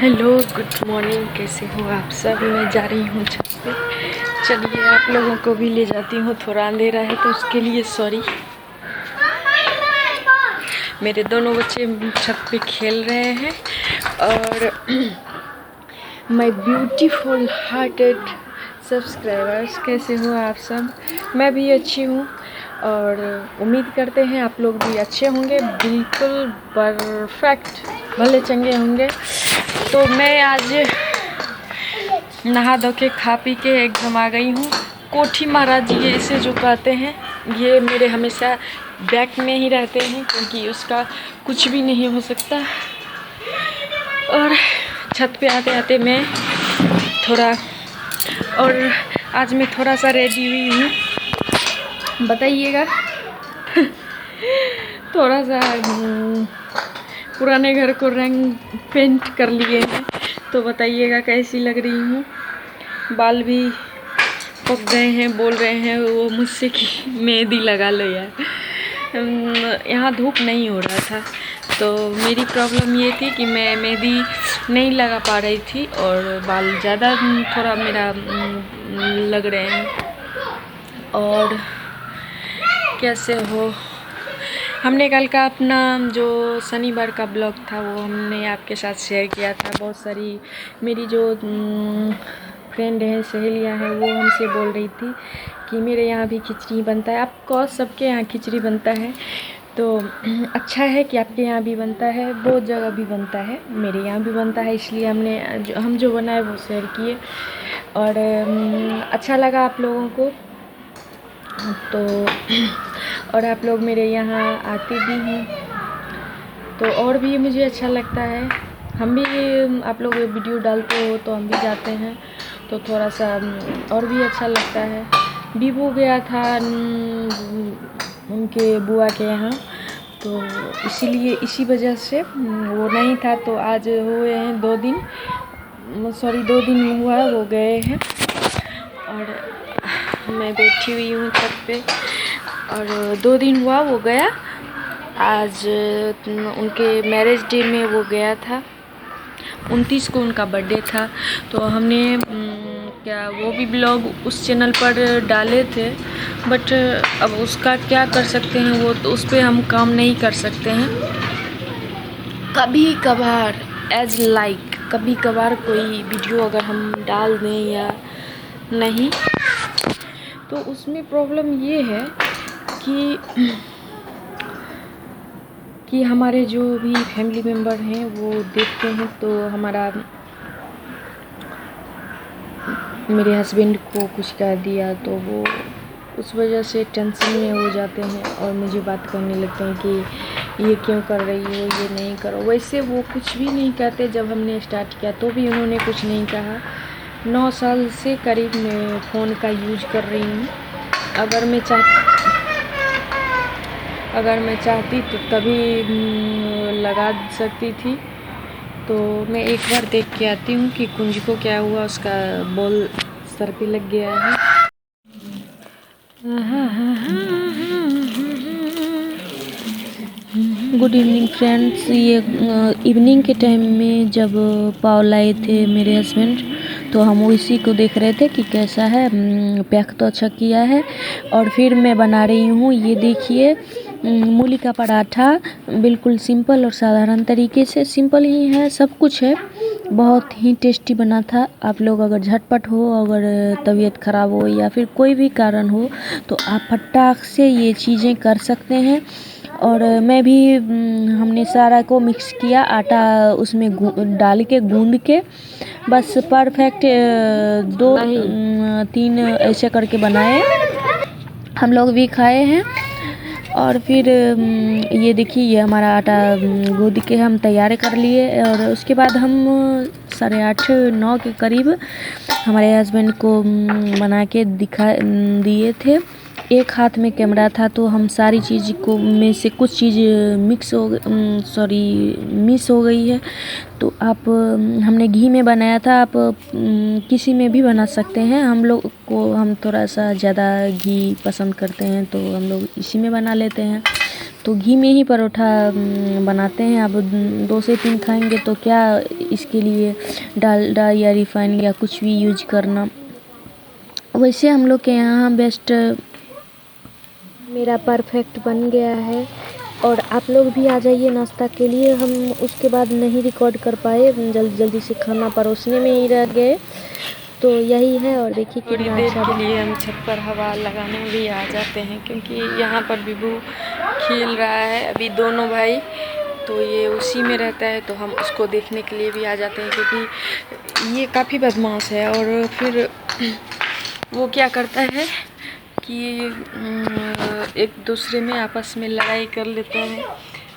Hello, good morning. कैसे हो आप सब? मैं जा रही हूँ छत पे। चलिए आप लोगों को भी ले जाती हूँ। थोड़ा अंधेरा है तो उसके लिए सॉरी। मेरे दोनों बच्चे छत पे खेल रहे हैं और माय ब्यूटीफुल हार्टेड सब्सक्राइबर्स, कैसे हो आप सब? मैं भी अच्छी हूँ और उम्मीद करते हैं आप लोग भी अच्छे होंगे, बिल्कुल परफेक्ट भले चंगे होंगे। तो मैं आज नहा धो के खा पी के एकदम आ गई हूँ। कोठी महाराज ये इसे जो कहते हैं, ये मेरे हमेशा बैक में ही रहते हैं क्योंकि उसका कुछ भी नहीं हो सकता। और छत पे आते आते मैं थोड़ा और आज मैं थोड़ा सा रेडी हुई हूँ, बताइएगा। थोड़ा सा पुराने घर को रंग पेंट कर लिए हैं तो बताइएगा कैसी लग रही हूँ। बाल भी पक गए हैं, बोल रहे हैं वो मुझसे कि मेहंदी लगा लो यार। यहाँ धूप नहीं हो रहा था तो मेरी प्रॉब्लम ये थी कि मैं मेहंदी नहीं लगा पा रही थी और बाल ज़्यादा थोड़ा मेरा लग रहे हैं। और कैसे हो? हमने कल का अपना जो शनिवार का ब्लॉग था वो हमने आपके साथ शेयर किया था। बहुत सारी मेरी जो फ्रेंड हैं, सहेलियां हैं, वो हमसे बोल रही थी कि मेरे यहाँ भी खिचड़ी बनता है। आपको सबके यहाँ खिचड़ी बनता है तो अच्छा है कि आपके यहाँ भी बनता है। बहुत जगह भी बनता है, मेरे यहाँ भी बनता है, इसलिए हम जो बनाए वो शेयर किए और अच्छा लगा आप लोगों को। तो और आप लोग मेरे यहाँ आते भी हैं तो और भी मुझे अच्छा लगता है। हम भी आप लोग वीडियो डालते हो तो हम भी जाते हैं तो थोड़ा सा और भी अच्छा लगता है। बीबू गया था उनके बुआ के यहाँ तो इसीलिए इसी वजह से वो नहीं था। तो आज हुए हैं 2 दिन, सॉरी 2 दिन हुआ वो गए हैं और मैं बैठी हुई हूँ छत पे और 2 दिन हुआ वो गया। आज उनके मैरिज डे में वो गया था, 29 को उनका बर्थडे था। तो हमने क्या वो भी ब्लॉग उस चैनल पर डाले थे बट अब उसका क्या कर सकते हैं, वो तो उस पर हम काम नहीं कर सकते हैं। कभी कभार एज लाइक कभी कभार कोई वीडियो अगर हम डाल दें या नहीं तो उसमें प्रॉब्लम ये है कि हमारे जो भी फैमिली मेम्बर हैं वो देखते हैं तो मेरे हस्बैंड को कुछ कह दिया तो वो उस वजह से टेंशन में हो जाते हैं और मुझे बात करने लगते हैं कि ये क्यों कर रही हो, ये नहीं करो। वैसे वो कुछ भी नहीं कहते। जब हमने स्टार्ट किया तो भी उन्होंने कुछ नहीं कहा। 9 साल से करीब मैं फ़ोन का यूज कर रही हूँ। अगर मैं चाहती तो तभी लगा सकती थी। तो मैं एक बार देख के आती हूँ कि कुंज को क्या हुआ, उसका बॉल सर पे लग गया है। Good evening friends. ये इवनिंग के टाइम में जब पाव लाए थे मेरे हस्बैंड तो हम उसी को देख रहे थे कि कैसा है, पैक तो अच्छा किया है। और फिर मैं बना रही हूँ, ये देखिए, मूली का पराठा। बिल्कुल सिंपल और साधारण तरीके से, सिंपल ही है, सब कुछ है, बहुत ही टेस्टी बना था। आप लोग अगर झटपट हो, अगर तबीयत ख़राब हो या फिर कोई भी कारण हो तो आप फटाक से ये चीज़ें कर सकते हैं। और मैं भी हमने सारा को मिक्स किया, आटा उसमें डाल के गूंद के बस परफेक्ट 2-3 ऐसे करके बनाए, हम लोग भी खाए हैं। और फिर ये देखिए, ये हमारा आटा गूंद के हम तैयार कर लिए और उसके बाद हम 8:30-9 के करीब हमारे हस्बैंड को बना के दिखा दिए थे। एक हाथ में कैमरा था तो हम सारी चीज़ को में से कुछ चीज़ मिस हो गई है। तो आप हमने घी में बनाया था, आप किसी में भी बना सकते हैं। हम थोड़ा सा ज़्यादा घी पसंद करते हैं तो हम लोग इसी में बना लेते हैं। तो घी में ही परोठा बनाते हैं। अब 2 से 3 खाएंगे तो क्या इसके लिए डालडा या रिफाइन या कुछ भी यूज करना। वैसे हम लोग के यहाँ बेस्ट मेरा परफेक्ट बन गया है और आप लोग भी आ जाइए नाश्ता के लिए। हम उसके बाद नहीं रिकॉर्ड कर पाए, जल्दी जल्दी से खाना परोसने में ही रह गए। तो यही है। और देखिए थोड़ी कितना देर अच्छा के लिए हम छत पर हवा लगाने भी आ जाते हैं, क्योंकि यहाँ पर बिबू खेल रहा है अभी दोनों भाई, तो ये उसी में रहता है, तो हम उसको देखने के लिए भी आ जाते हैं, क्योंकि ये काफ़ी बदमाश है। और फिर वो क्या करता है कि एक दूसरे में आपस में लड़ाई कर लेते हैं,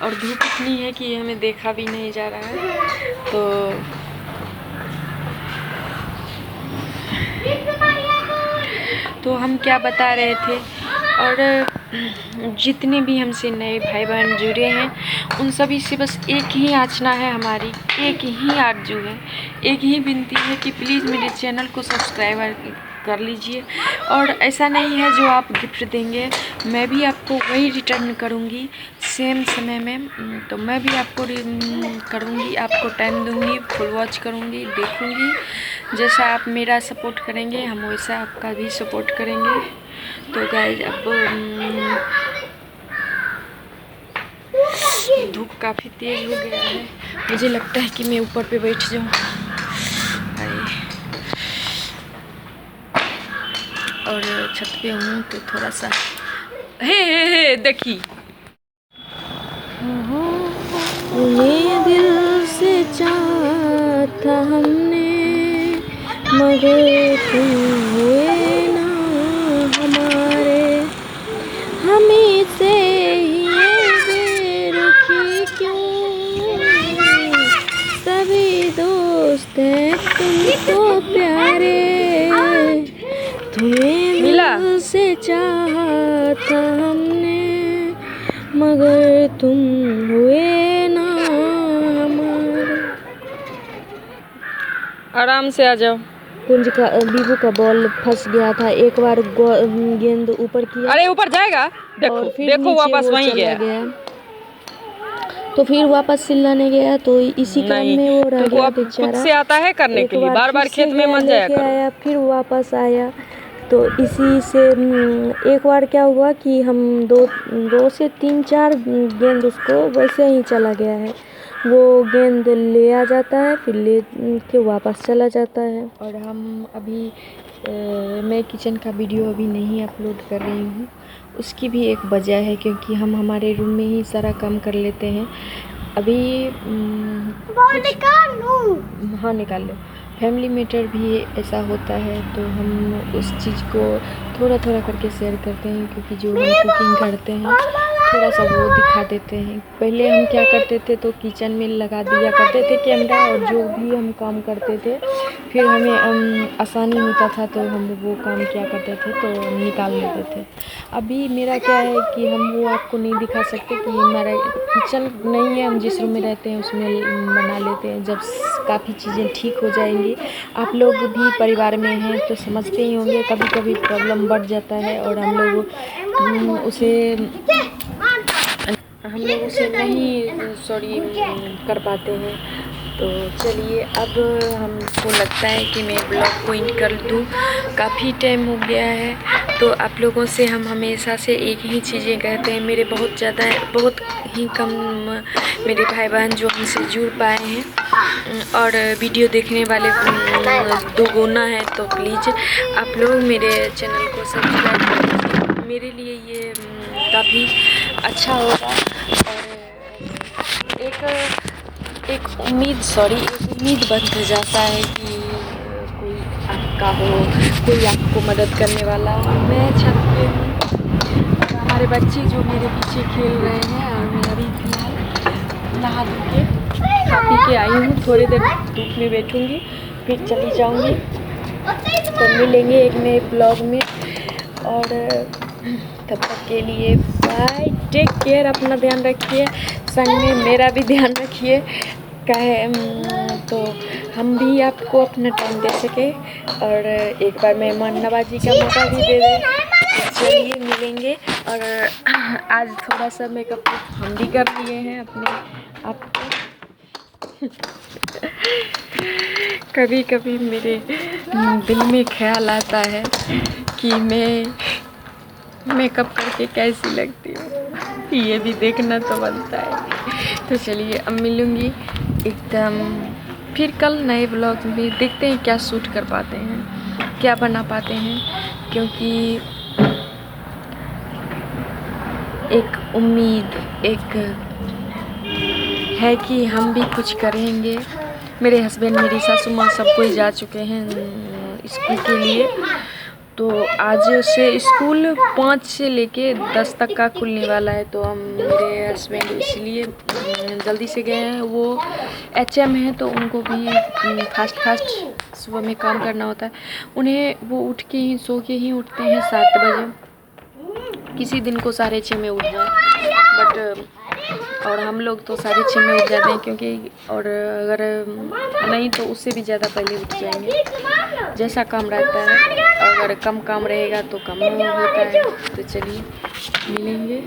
और धूप इतनी है कि हमें देखा भी नहीं जा रहा है। तो हम क्या बता रहे थे, और जितने भी हमसे नए भाई बहन जुड़े हैं उन सभी से बस एक ही याचना है हमारी, एक ही आरज़ू है, एक ही विनती है कि प्लीज़ मेरे चैनल को सब्सक्राइब कर लीजिए। और ऐसा नहीं है जो आप गिफ्ट देंगे मैं भी आपको वही रिटर्न करूँगी सेम समय में। तो मैं भी आपको करूँगी, आपको टाइम दूँगी, फुल वॉच करूँगी, देखूँगी। जैसा आप मेरा सपोर्ट करेंगे हम वैसा आपका भी सपोर्ट करेंगे। तो गाइस अब धूप काफ़ी तेज़ हो गया है, मुझे लगता है कि मैं ऊपर पे बैठ जाऊँ। और छत पे हूँ तो थोड़ा सा हे देखी ये दिल से चाहा था हमने मगर तुम हुए ना हमारे, हमें से ये बेरुखी क्यों, सभी दोस्त हैं तुम तो प्यारे, तुम्हें दिल से चाहा था हमने मगर तुम हुए ना हमारे। आराम से आ जाओ। कुंज का बीबू का बॉल फंस गया था, एक बार गेंद ऊपर किया, अरे ऊपर जाएगा, देखो और फिर देखो वापस वहीं चला गया। तो फिर वापस सिलाने गया, तो इसी क्रम में वो रह गया बेचारा। खुद से आता है करने के लिए, बार बार खेत में मत जाया करो। आया फिर वापस आया, तो इसी से एक बार क्या हुआ कि हम दो से 3-4 गेंद उसको वैसे ही चला गया है, वो गेंद ले आ जाता है फिर ले के वापस चला जाता है। और हम अभी मैं किचन का वीडियो अभी नहीं अपलोड कर रही हूँ, उसकी भी एक वजह है, क्योंकि हम हमारे रूम में ही सारा काम कर लेते हैं। अभी हाँ निकाल लो। फैमिली मैटर भी ऐसा होता है, तो हम उस चीज़ को थोड़ा थोड़ा करके शेयर करते हैं, क्योंकि जो हम कुकिंग करते हैं थोड़ा सा वो दिखा देते हैं। पहले हम क्या करते थे, तो किचन में लगा दिया करते थे कैमरा, और जो भी हम काम करते थे फिर हमें आसानी होता था, तो हम वो काम क्या करते थे तो निकाल लेते थे। अभी मेरा क्या है कि हम वो आपको नहीं दिखा सकते कि हमारा किचन नहीं है, हम जिस रूम में रहते हैं उसमें बना लेते हैं। जब काफ़ी चीज़ें ठीक हो जाएंगी, आप लोग भी परिवार में हैं तो समझते ही होंगे, कभी कभी प्रॉब्लम बढ़ जाता है और हम लोग उसे नहीं कर पाते हैं। तो चलिए अब हमको लगता है कि मैं ब्लॉग को एंड कर दूँ, काफ़ी टाइम हो गया है। तो आप लोगों से हम हमेशा से एक ही चीज़ें कहते हैं, मेरे बहुत ही कम मेरे भाई बहन जो हमसे जुड़ पाए हैं, और वीडियो देखने वाले 2 गुना है, तो प्लीज़ आप लोग मेरे चैनल को सब्सक्राइब करें, मेरे लिए ये काफ़ी अच्छा होगा। और एक उम्मीद बन जाता है कि कोई आपका हो, कोई आपको मदद करने वाला हो। मैं छत पे हूँ, हमारे बच्चे जो मेरे पीछे खेल रहे हैं, और मैं अभी फिलहाल नहा धो के खा पी के आई हूँ, थोड़ी देर धूप में बैठूँगी फिर चली जाऊँगी। तो मिलेंगे एक नए ब्लॉग में, और तब तक के लिए बाय, टेक केयर, अपना ध्यान रखिए, संग में मेरा भी ध्यान रखिए, तो हम भी आपको अपना टाइम दे सके, और एक बार मेहमान नवाजी का मौका भी दे दें। चलिए मिलेंगे। और आज थोड़ा सा मेकअप हम भी कर लिए हैं अपने आप को। कभी कभी मेरे दिल में ख्याल आता है कि मैं मेकअप करके कैसी लगती हूँ, ये भी देखना तो बनता है। तो चलिए अब मिलूँगी एकदम फिर कल नए ब्लॉग में। देखते हैं क्या शूट कर पाते हैं, क्या बना पाते हैं, क्योंकि एक उम्मीद एक है कि हम भी कुछ करेंगे। मेरे हस्बैंड, मेरी सासू माँ सब कोई जा चुके हैं स्कूल के लिए। तो आज से स्कूल 5 से लेके 10 तक का खुलने वाला है। तो हम मेरे हस्बैंड इसलिए जल्दी से गए हैं। वो HM है तो उनको भी फास्ट सुबह में काम करना होता है। उन्हें वो उठ के ही सो के ही उठते हैं 7 बजे। किसी दिन को 6:30 में उठ जाए, बट और हम लोग तो 6:30 में उठ जाते हैं, क्योंकि और अगर नहीं तो उससे भी ज़्यादा पहले उठ जाएंगे, जैसा काम रहता है। अगर कम काम रहेगा तो कम होता है। तो चलिए मिलेंगे।